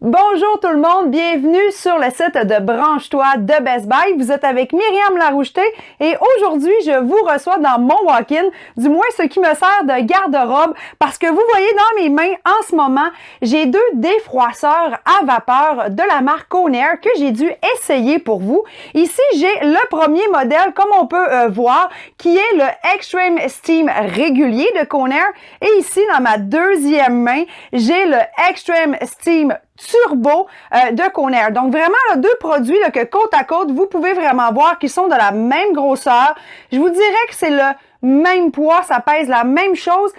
Bonjour tout le monde, bienvenue sur le site de Branche-toi de Best Buy. Vous êtes avec Myriam Laroucheté et aujourd'hui, je vous reçois dans mon walk-in, du moins ce qui me sert de garde-robe parce que vous voyez dans mes mains en ce moment, j'ai deux défroisseurs à vapeur de la marque Conair que j'ai dû essayer pour vous. Ici, j'ai le premier modèle, comme on peut voir, qui est le Extreme Steam régulier de Conair. Et ici, dans ma deuxième main, j'ai le Extreme Steam Turbo de Conair. Donc vraiment, là, deux produits là, que côte à côte, vous pouvez vraiment voir qu'ils sont de la même grosseur. Je vous dirais que c'est le même poids, ça pèse la même chose.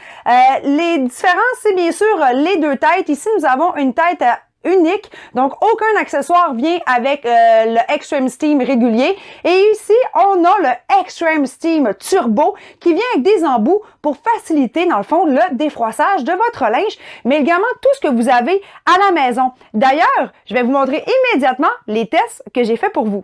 Les différences, c'est bien sûr les deux têtes. Ici, nous avons une tête unique, donc aucun accessoire vient avec le Extreme Steam régulier. Et ici, on a le Extreme Steam Turbo qui vient avec des embouts pour faciliter, dans le fond, le défroissage de votre linge, mais également tout ce que vous avez à la maison. D'ailleurs, je vais vous montrer immédiatement les tests que j'ai fait pour vous.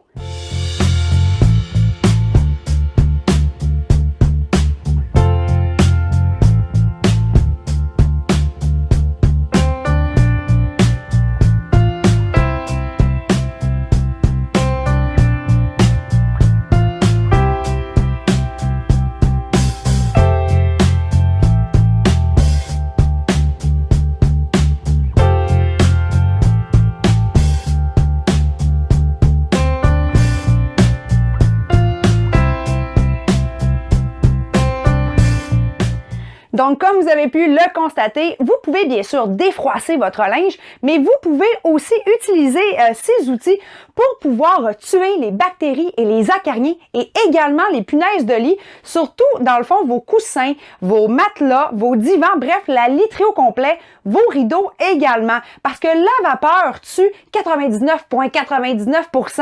Donc, comme vous avez pu le constater, vous pouvez bien sûr défroisser votre linge, mais vous pouvez aussi utiliser ces outils pour pouvoir tuer les bactéries et les acariens et également les punaises de lit, surtout dans le fond vos coussins, vos matelas, vos divans, bref, la literie au complet, vos rideaux également, parce que la vapeur tue 99,99%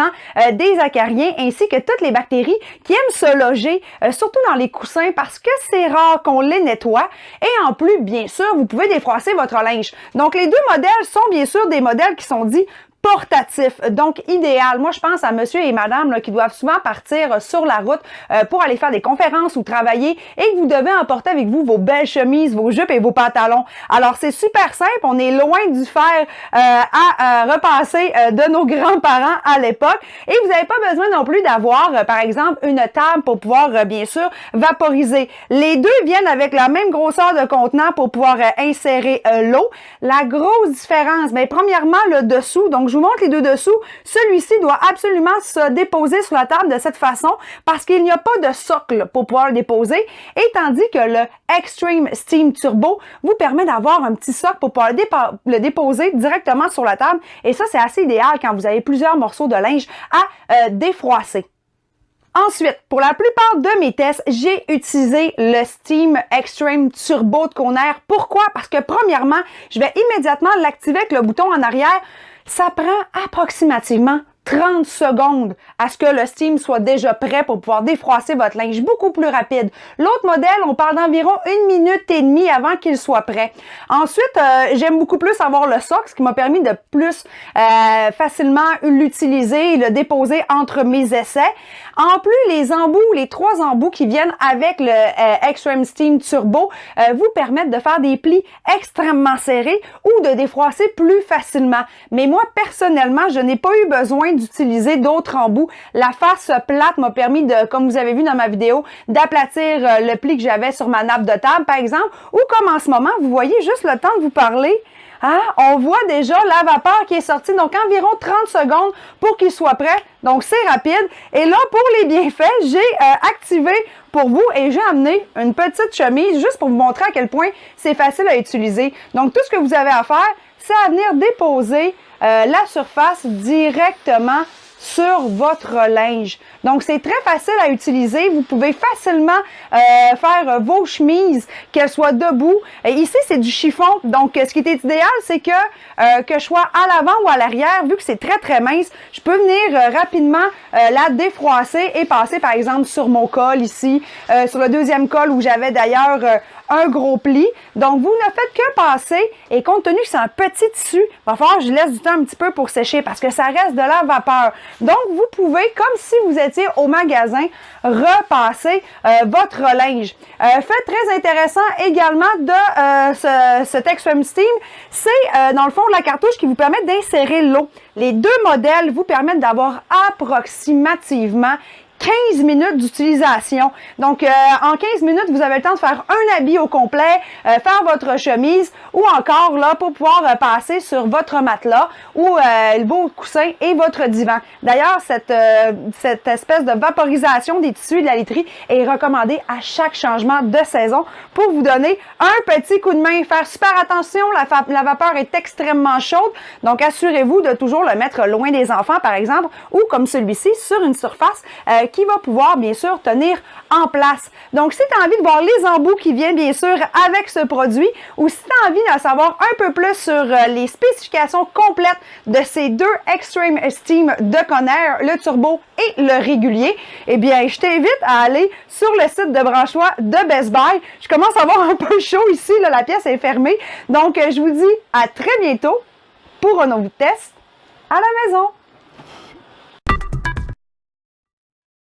des acariens ainsi que toutes les bactéries qui aiment se loger, surtout dans les coussins parce que c'est rare qu'on les nettoie. Et en plus, bien sûr, vous pouvez défroisser votre linge. Donc, les deux modèles sont bien sûr des modèles qui sont dits portatif, donc idéal. Moi, je pense à monsieur et madame là, qui doivent souvent partir sur la route pour aller faire des conférences ou travailler et que vous devez emporter avec vous vos belles chemises, vos jupes et vos pantalons. Alors, c'est super simple. On est loin du fer à repasser de nos grands-parents à l'époque. Et vous n'avez pas besoin non plus d'avoir, par exemple, une table pour pouvoir, bien sûr, vaporiser. Les deux viennent avec la même grosseur de contenant pour pouvoir insérer l'eau. La grosse différence, bien, premièrement, le dessous. Donc, je vous montre les deux dessous. Celui-ci doit absolument se déposer sur la table de cette façon parce qu'il n'y a pas de socle pour pouvoir le déposer. Et tandis que le Extreme Steam Turbo vous permet d'avoir un petit socle pour pouvoir le déposer directement sur la table. Et ça, c'est assez idéal quand vous avez plusieurs morceaux de linge à défroisser. Ensuite, pour la plupart de mes tests, j'ai utilisé le Steam Extreme Turbo de Conair. Pourquoi? Parce que premièrement, je vais immédiatement l'activer avec le bouton en arrière. Ça prend approximativement 30 secondes à ce que le steam soit déjà prêt pour pouvoir défroisser votre linge, beaucoup plus rapide. L'autre modèle, on parle d'environ 1 minute et demie avant qu'il soit prêt. Ensuite, j'aime beaucoup plus avoir le socle, ce qui m'a permis de plus facilement l'utiliser et le déposer entre mes essais. En plus, les embouts, les 3 embouts qui viennent avec le Extreme Steam Turbo vous permettent de faire des plis extrêmement serrés ou de défroisser plus facilement. Mais moi, personnellement, je n'ai pas eu besoin d'utiliser d'autres embouts. La face plate m'a permis de, comme vous avez vu dans ma vidéo, d'aplatir le pli que j'avais sur ma nappe de table, par exemple, ou comme en ce moment, vous voyez, juste le temps de vous parler, hein, on voit déjà la vapeur qui est sortie, donc environ 30 secondes pour qu'il soit prêt. Donc, c'est rapide. Et là, pour les bienfaits, j'ai activé pour vous et j'ai amené une petite chemise juste pour vous montrer à quel point c'est facile à utiliser. Donc, tout ce que vous avez à faire, c'est à venir déposer la surface directement sur votre linge. Donc, c'est très facile à utiliser. Vous pouvez facilement faire vos chemises, qu'elles soient debout. Et ici, c'est du chiffon. Donc, ce qui est idéal, c'est que je sois à l'avant ou à l'arrière, vu que c'est très, très mince, je peux venir rapidement la défroisser et passer, par exemple, sur mon col ici, sur le deuxième col où j'avais d'ailleurs un gros pli. Donc, vous ne faites que passer et compte tenu que c'est un petit tissu, il va falloir que je laisse du temps un petit peu pour sécher parce que ça reste de la vapeur. Donc, vous pouvez, comme si vous étiez au magasin, repasser votre linge. Fait très intéressant également de cet Extreme Steam, c'est dans le fond la cartouche qui vous permet d'insérer l'eau. Les deux modèles vous permettent d'avoir approximativement 15 minutes d'utilisation. Donc, en 15 minutes, vous avez le temps de faire un habit au complet, faire votre chemise ou encore là pour pouvoir passer sur votre matelas ou vos coussins et votre divan. D'ailleurs, cette espèce de vaporisation des tissus et de la literie est recommandée à chaque changement de saison pour vous donner un petit coup de main. Faire super attention, la vapeur est extrêmement chaude, donc assurez-vous de toujours le mettre loin des enfants, par exemple, ou comme celui-ci, sur une surface qui va pouvoir, bien sûr, tenir en place. Donc, si tu as envie de voir les embouts qui viennent, bien sûr, avec ce produit, ou si tu as envie de savoir un peu plus sur les spécifications complètes de ces deux Extreme Steam de Conair, le turbo et le régulier, eh bien, je t'invite à aller sur le site de branche-toi de Best Buy. Je commence à avoir un peu chaud ici, là, la pièce est fermée. Donc, je vous dis à très bientôt pour un nouveau test à la maison.